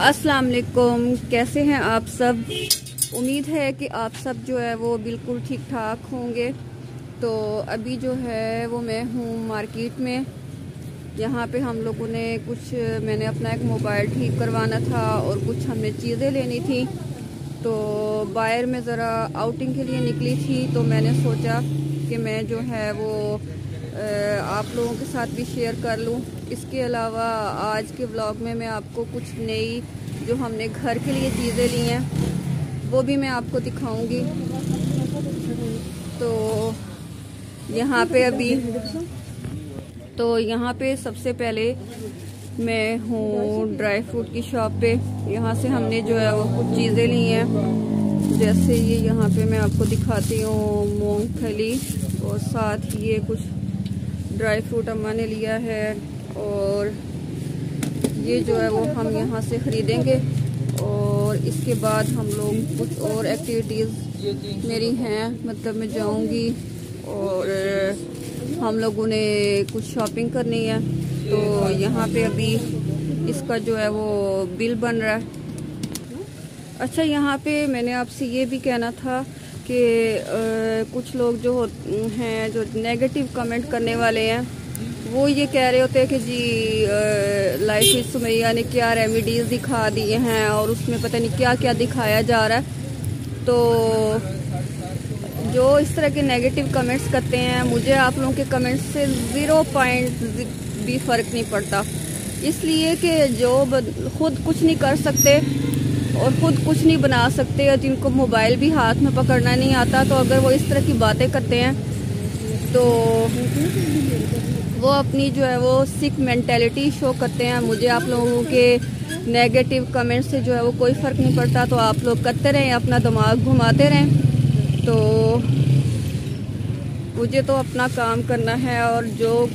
अस्सलाम वालेकुम, कैसे हैं आप सब। उम्मीद है कि आप सब जो है वो बिल्कुल ठीक ठाक होंगे। तो अभी जो है वो मैं हूँ मार्केट में। यहाँ पे हम लोगों ने मैंने अपना एक मोबाइल ठीक करवाना था और कुछ हमने चीज़ें लेनी थी। तो बाहर में ज़रा आउटिंग के लिए निकली थी, तो मैंने सोचा कि मैं जो है वो आप लोगों के साथ भी शेयर कर लूँ। इसके अलावा आज के व्लॉग में मैं आपको कुछ नई जो हमने घर के लिए चीज़ें ली हैं वो भी मैं आपको दिखाऊंगी। तो यहाँ पे सबसे पहले मैं हूँ ड्राई फ्रूट की शॉप पे। यहाँ से हमने जो है वो कुछ चीज़ें ली हैं, जैसे ये यहाँ पे मैं आपको दिखाती हूँ मूंगफली, और साथ ये कुछ ड्राई फ्रूट अम्मा ने लिया है। और ये जो है वो हम यहाँ से ख़रीदेंगे, और इसके बाद हम लोग कुछ और एक्टिविटीज़ मेरी हैं, मतलब मैं जाऊँगी और हम लोगों ने कुछ शॉपिंग करनी है। तो यहाँ पे अभी इसका जो है वो बिल बन रहा है। अच्छा, यहाँ पे मैंने आपसे ये भी कहना था कि कुछ लोग जो हैं जो नेगेटिव कमेंट करने वाले हैं, वो ये कह रहे होते हैं कि जी लाइफ विद सुमैया ने क्या रेमेडीज़ दिखा दिए हैं और उसमें पता नहीं क्या क्या दिखाया जा रहा है। तो जो इस तरह के नेगेटिव कमेंट्स करते हैं, मुझे आप लोगों के कमेंट्स से 0 पॉइंट भी फ़र्क नहीं पड़ता, इसलिए कि जो खुद कुछ नहीं कर सकते और ख़ुद कुछ नहीं बना सकते, और जिनको मोबाइल भी हाथ में पकड़ना नहीं आता, तो अगर वो इस तरह की बातें करते हैं तो वो अपनी जो है वो सिक मेंटेलिटी शो करते हैं। मुझे आप लोगों के नेगेटिव कमेंट से जो है वो कोई फ़र्क नहीं पड़ता। तो आप लोग करते रहें, अपना दिमाग घुमाते रहें। तो मुझे तो अपना काम करना है, और जो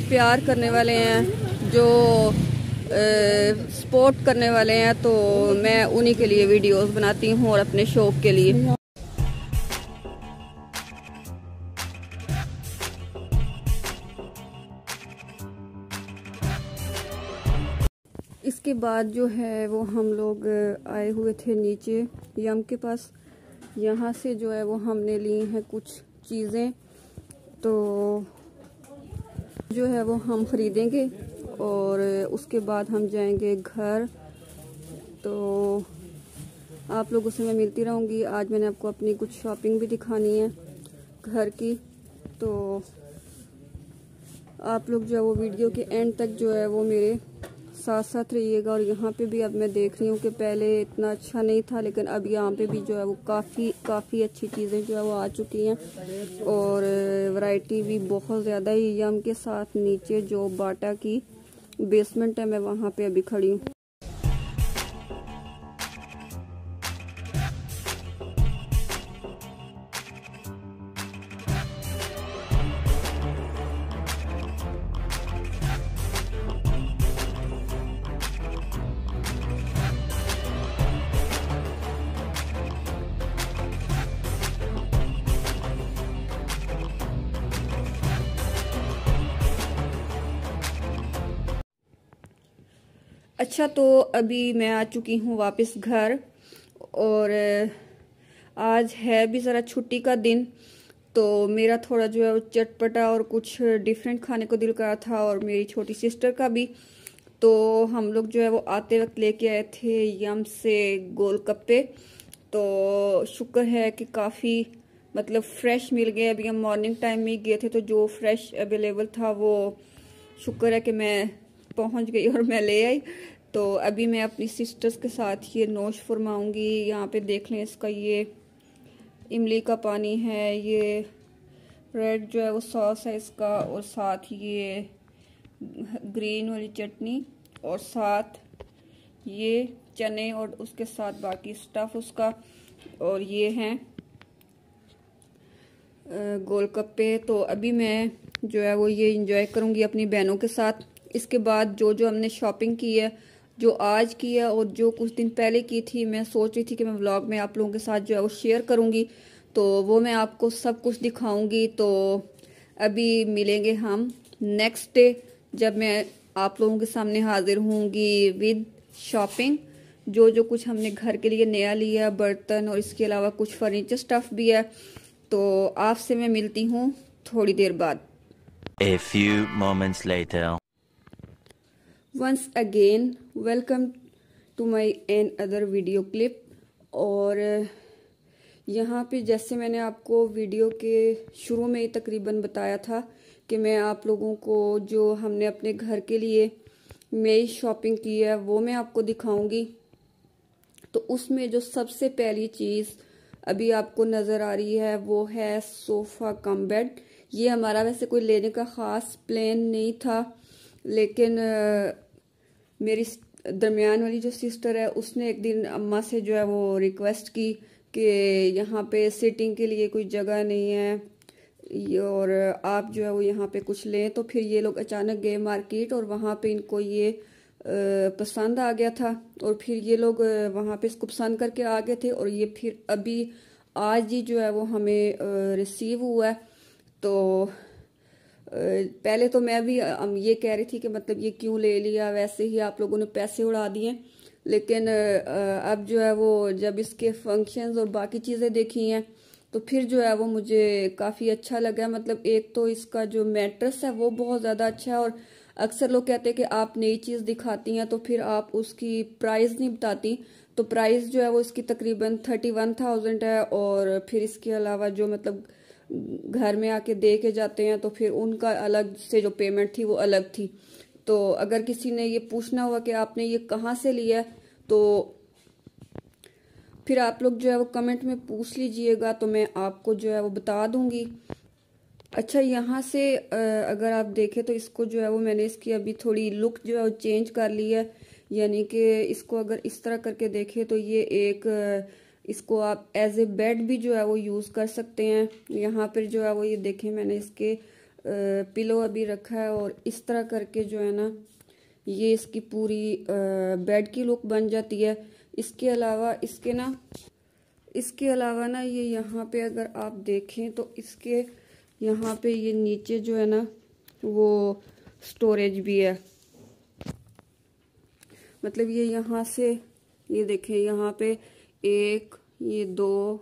प्यार करने वाले हैं, जो सपोर्ट करने वाले हैं, तो मैं उन्हीं के लिए वीडियोस बनाती हूँ और अपने शौक के लिए। इसके बाद जो है वो हम लोग आए हुए थे नीचे यम के पास। यहाँ से जो है वो हमने ली हैं कुछ चीज़ें, तो जो है वो हम ख़रीदेंगे और उसके बाद हम जाएंगे घर। तो आप लोगों से मैं मिलती रहूँगी। आज मैंने आपको अपनी कुछ शॉपिंग भी दिखानी है घर की, तो आप लोग जो है वो वीडियो के एंड तक जो है वो मेरे साथ साथ रहिएगा। और यहाँ पे भी अब मैं देख रही हूँ कि पहले इतना अच्छा नहीं था, लेकिन अब यहाँ पे भी जो है वो काफ़ी अच्छी चीज़ें जो है वो आ चुकी हैं, और वैरायटी भी बहुत ज़्यादा ही। यम के साथ नीचे जो बाटा की बेसमेंट है, मैं वहाँ पे अभी खड़ी हूँ। अच्छा, तो अभी मैं आ चुकी हूँ वापस घर, और आज है भी ज़रा छुट्टी का दिन, तो मेरा थोड़ा जो है वो चटपटा और कुछ डिफरेंट खाने को दिल करा था, और मेरी छोटी सिस्टर का भी। तो हम लोग जो है वो आते वक्त लेके आए थे यम से गोलगप्पे। तो शुक्र है कि काफ़ी मतलब फ्रेश मिल गए। अभी हम मॉर्निंग टाइम में गए थे, तो जो फ्रेश अवेलेबल था वो शुक्र है कि मैं पहुंच गई और मैं ले आई। तो अभी मैं अपनी सिस्टर्स के साथ ये नोश फरमाऊँगी। यहाँ पे देख लें, इसका ये इमली का पानी है, ये रेड जो है वो सॉस है इसका, और साथ ये ग्रीन वाली चटनी, और साथ ये चने, और उसके साथ बाकी स्टफ उसका, और ये हैं गोलगप्पे। तो अभी मैं जो है वो ये इंजॉय करूँगी अपनी बहनों के साथ। इसके बाद जो जो हमने शॉपिंग की है, जो आज की है और जो कुछ दिन पहले की थी, मैं सोच रही थी कि मैं व्लॉग में आप लोगों के साथ जो है वो शेयर करूँगी, तो वो मैं आपको सब कुछ दिखाऊँगी। तो अभी मिलेंगे हम नेक्स्ट डे, जब मैं आप लोगों के सामने हाजिर होंगी विद शॉपिंग। जो जो कुछ हमने घर के लिए नया लिया, बर्तन और इसके अलावा कुछ फर्नीचर स्टफ भी है। तो आपसे मैं मिलती हूँ थोड़ी देर बाद। A few moments later. Once again, welcome to my another video clip। और यहाँ पे जैसे मैंने आपको वीडियो के शुरू में ही तकरीबन बताया था कि मैं आप लोगों को जो हमने अपने घर के लिए नई शॉपिंग की है वो मैं आपको दिखाऊंगी। तो उसमें जो सबसे पहली चीज़ अभी आपको नज़र आ रही है वो है सोफ़ा कम बेड। ये हमारा वैसे कोई लेने का ख़ास प्लान नहीं था, लेकिन मेरी दरमियान वाली जो सिस्टर है उसने एक दिन अम्मा से जो है वो रिक्वेस्ट की कि यहाँ पे सिटिंग के लिए कोई जगह नहीं है और आप जो है वो यहाँ पे कुछ लें। तो फिर ये लोग अचानक गए मार्केट और वहाँ पे इनको ये पसंद आ गया था और फिर ये लोग वहाँ पे इसको पसंद करके आ गए थे और ये फिर अभी आज ही जो है वो हमें रिसीव हुआ है। तो पहले तो मैं भी ये कह रही थी कि मतलब ये क्यों ले लिया, वैसे ही आप लोगों ने पैसे उड़ा दिए। लेकिन अब जो है वो जब इसके फंक्शंस और बाकी चीज़ें देखी हैं तो फिर जो है वो मुझे काफ़ी अच्छा लगा। मतलब एक तो इसका जो मैट्रेस है वो बहुत ज़्यादा अच्छा है और अक्सर लोग कहते हैं कि आप नई चीज़ दिखाती हैं तो फिर आप उसकी प्राइस नहीं बताती। तो प्राइस जो है वो इसकी तकरीबन 31,000 है और फिर इसके अलावा जो मतलब घर में आके दे के जाते हैं तो फिर उनका अलग से जो पेमेंट थी वो अलग थी। तो अगर किसी ने ये पूछना हुआ कि आपने ये कहाँ से लिया है तो फिर आप लोग जो है वो कमेंट में पूछ लीजिएगा, तो मैं आपको जो है वो बता दूंगी। अच्छा, यहाँ से अगर आप देखें तो इसको जो है वो मैंने इसकी अभी थोड़ी लुक जो है वो चेंज कर ली है। यानी कि इसको अगर इस तरह करके देखें तो ये एक इसको आप एज ए बेड भी जो है वो यूज़ कर सकते हैं। यहाँ पर जो है वो ये देखें मैंने इसके पिलो अभी रखा है और इस तरह करके जो है ना ये इसकी पूरी बेड की लुक बन जाती है। इसके अलावा ना ये यहाँ पे अगर आप देखें तो इसके यहाँ पे ये नीचे जो है ना वो स्टोरेज भी है। मतलब ये यहाँ से ये देखें यहाँ पे 1, ये 2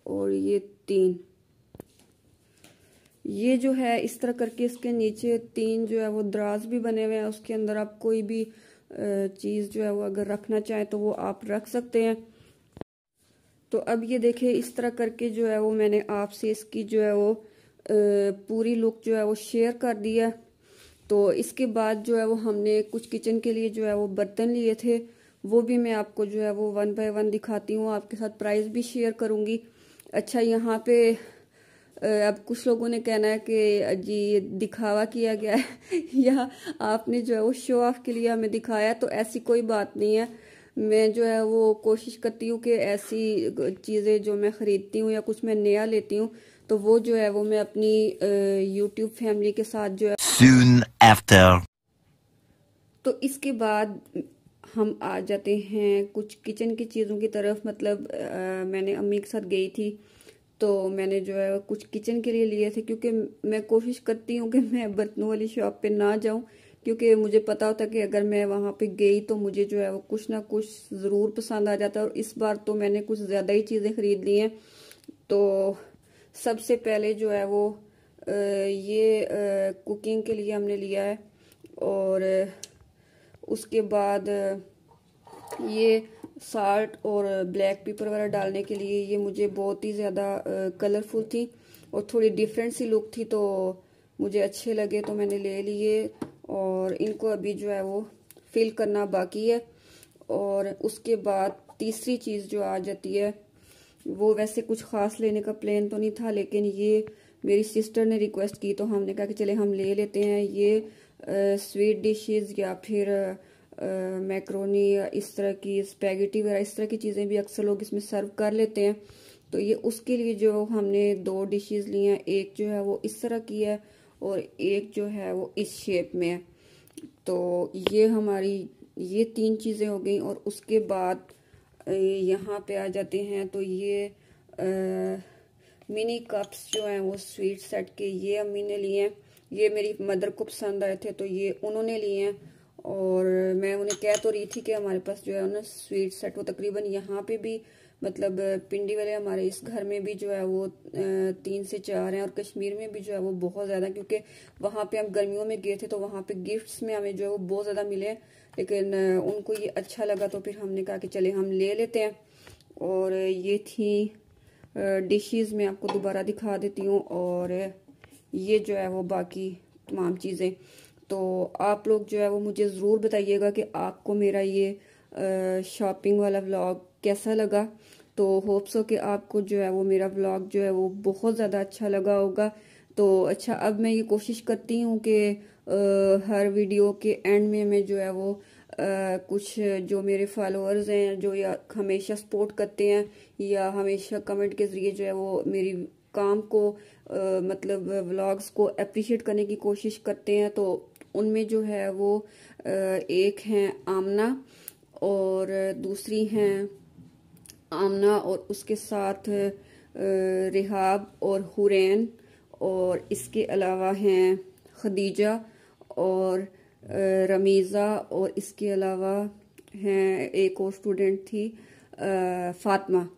और ये 3, ये जो है इस तरह करके इसके नीचे 3 जो है वो दराज भी बने हुए हैं। उसके अंदर आप कोई भी चीज़ जो है वो अगर रखना चाहें तो वो आप रख सकते हैं। तो अब ये देखें इस तरह करके जो है वो मैंने आपसे इसकी जो है वो पूरी लुक जो है वो शेयर कर दिया। तो इसके बाद जो है वो हमने कुछ किचन के लिए जो है वो बर्तन लिए थे, वो भी मैं आपको जो है वो 1 बाय 1 दिखाती हूँ, आपके साथ प्राइस भी शेयर करूँगी। अच्छा, यहाँ पे अब कुछ लोगों ने कहना है कि जी ये दिखावा किया गया है या आपने जो है वो शो ऑफ के लिए हमें दिखाया। तो ऐसी कोई बात नहीं है। मैं जो है वो कोशिश करती हूँ कि ऐसी चीज़ें जो मैं ख़रीदती हूँ या कुछ मैं नया लेती हूँ तो वो जो है वो मैं अपनी यूट्यूब फैमिली के साथ जो है Soon after. तो इसके बाद हम आ जाते हैं कुछ किचन की चीज़ों की तरफ। मतलब मैंने अम्मी के साथ गई थी तो मैंने जो है कुछ किचन के लिए लिए थे, क्योंकि मैं कोशिश करती हूँ कि मैं बर्तनों वाली शॉप पे ना जाऊँ, क्योंकि मुझे पता होता है कि अगर मैं वहाँ पे गई तो मुझे जो है वो कुछ ना कुछ ज़रूर पसंद आ जाता है। और इस बार तो मैंने कुछ ज़्यादा ही चीज़ें ख़रीद ली हैं। तो सबसे पहले जो है वो ये कुकिंग के लिए हमने लिया है और उसके बाद ये साल्ट और ब्लैक पेपर वगैरह डालने के लिए ये मुझे बहुत ही ज़्यादा कलरफुल थी और थोड़ी डिफरेंट सी लुक थी, तो मुझे अच्छे लगे तो मैंने ले लिए और इनको अभी जो है वो फिल करना बाकी है। और उसके बाद तीसरी चीज़ जो आ जाती है वो वैसे कुछ ख़ास लेने का प्लान तो नहीं था, लेकिन ये मेरी सिस्टर ने रिक्वेस्ट की तो हमने कहा कि चले हम ले लेते हैं। ये स्वीट डिशेस या फिर मैक्रोनी या इस तरह की स्पैगेटी वगैरह इस तरह की चीज़ें भी अक्सर लोग इसमें सर्व कर लेते हैं। तो ये उसके लिए जो हमने 2 डिशेस ली हैं, एक जो है वो इस तरह की है और एक जो है वो इस शेप में है। तो ये हमारी ये 3 चीज़ें हो गई। और उसके बाद यहाँ पे आ जाते हैं तो ये मिनी कप्स जो हैं वो स्वीट सेट के ये अम्मी ने लिए हैं। ये मेरी मदर को पसंद आए थे तो ये उन्होंने लिए हैं। और मैं उन्हें कह तो रही थी कि हमारे पास जो है ना स्वीट सेट, वो तकरीबन यहाँ पे भी मतलब पिंडी वाले हमारे इस घर में भी जो है वो 3 से 4 हैं, और कश्मीर में भी जो है वो बहुत ज़्यादा, क्योंकि वहाँ पे हम गर्मियों में गए थे तो वहाँ पे गिफ्ट्स में हमें जो है वो बहुत ज़्यादा मिले, लेकिन उनको ये अच्छा लगा तो फिर हमने कहा कि चले हम ले लेते हैं। और ये थी डिशेस, मैं आपको दोबारा दिखा देती हूँ, और ये जो है वो बाकी तमाम चीज़ें। तो आप लोग जो है वो मुझे ज़रूर बताइएगा कि आपको मेरा ये शॉपिंग वाला व्लॉग कैसा लगा। तो होप्स हो कि आपको जो है वो मेरा व्लॉग जो है वो बहुत ज़्यादा अच्छा लगा होगा। तो अच्छा, अब मैं ये कोशिश करती हूँ कि हर वीडियो के एंड में मैं जो है वो कुछ जो मेरे फॉलोअर्स हैं जो या हमेशा सपोर्ट करते हैं या हमेशा कमेंट के ज़रिए जो है वो मेरी काम को मतलब व्लॉग्स को अप्रिशिएट करने की कोशिश करते हैं, तो उनमें जो है वो एक हैं आमना और दूसरी हैं आमना और उसके साथ रिहाब और हुरैन, और इसके अलावा हैं खदीजा और रमीज़ा, और इसके अलावा हैं एक और स्टूडेंट थी फातिमा।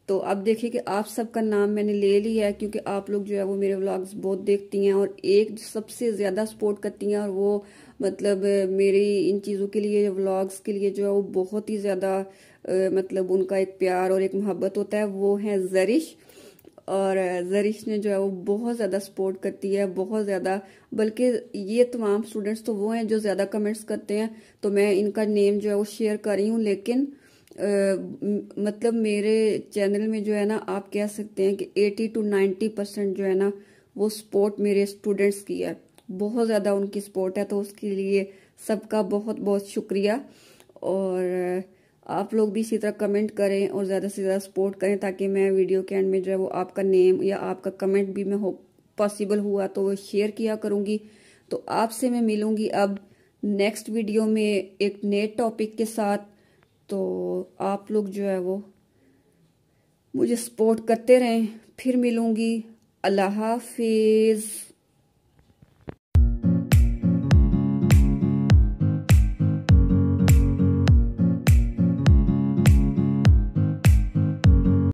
तो अब देखिए कि आप सबका नाम मैंने ले लिया है, क्योंकि आप लोग जो है वो मेरे व्लॉग्स बहुत देखती हैं, और एक सबसे ज़्यादा सपोर्ट करती हैं, और वो मतलब मेरी इन चीज़ों के लिए, व्लॉग्स के लिए जो है वो बहुत ही ज़्यादा मतलब उनका एक प्यार और एक मोहब्बत होता है, वो है जरिश। और जरिश ने जो है वो बहुत ज़्यादा सपोर्ट करती है, बहुत ज़्यादा, बल्कि ये तमाम स्टूडेंट्स तो वो हैं जो ज़्यादा कमेंट्स करते हैं, तो मैं इनका नेम जो है वो शेयर कर रही हूँ, लेकिन मतलब मेरे चैनल में जो है ना आप कह सकते हैं कि 80 to 90% जो है ना वो सपोर्ट मेरे स्टूडेंट्स की है, बहुत ज़्यादा उनकी सपोर्ट है, तो उसके लिए सबका बहुत बहुत शुक्रिया। और आप लोग भी इसी तरह कमेंट करें और ज़्यादा से ज़्यादा सपोर्ट करें, ताकि मैं वीडियो के एंड में जो है वो आपका नेम या आपका कमेंट भी मैं पॉसिबल हुआ तो वो शेयर किया करूँगी। तो आपसे मैं मिलूँगी अब नेक्स्ट वीडियो में एक नए टॉपिक के साथ। तो आप लोग जो है वो मुझे सपोर्ट करते रहें। फिर मिलूँगी। अल्लाह हाफिज़।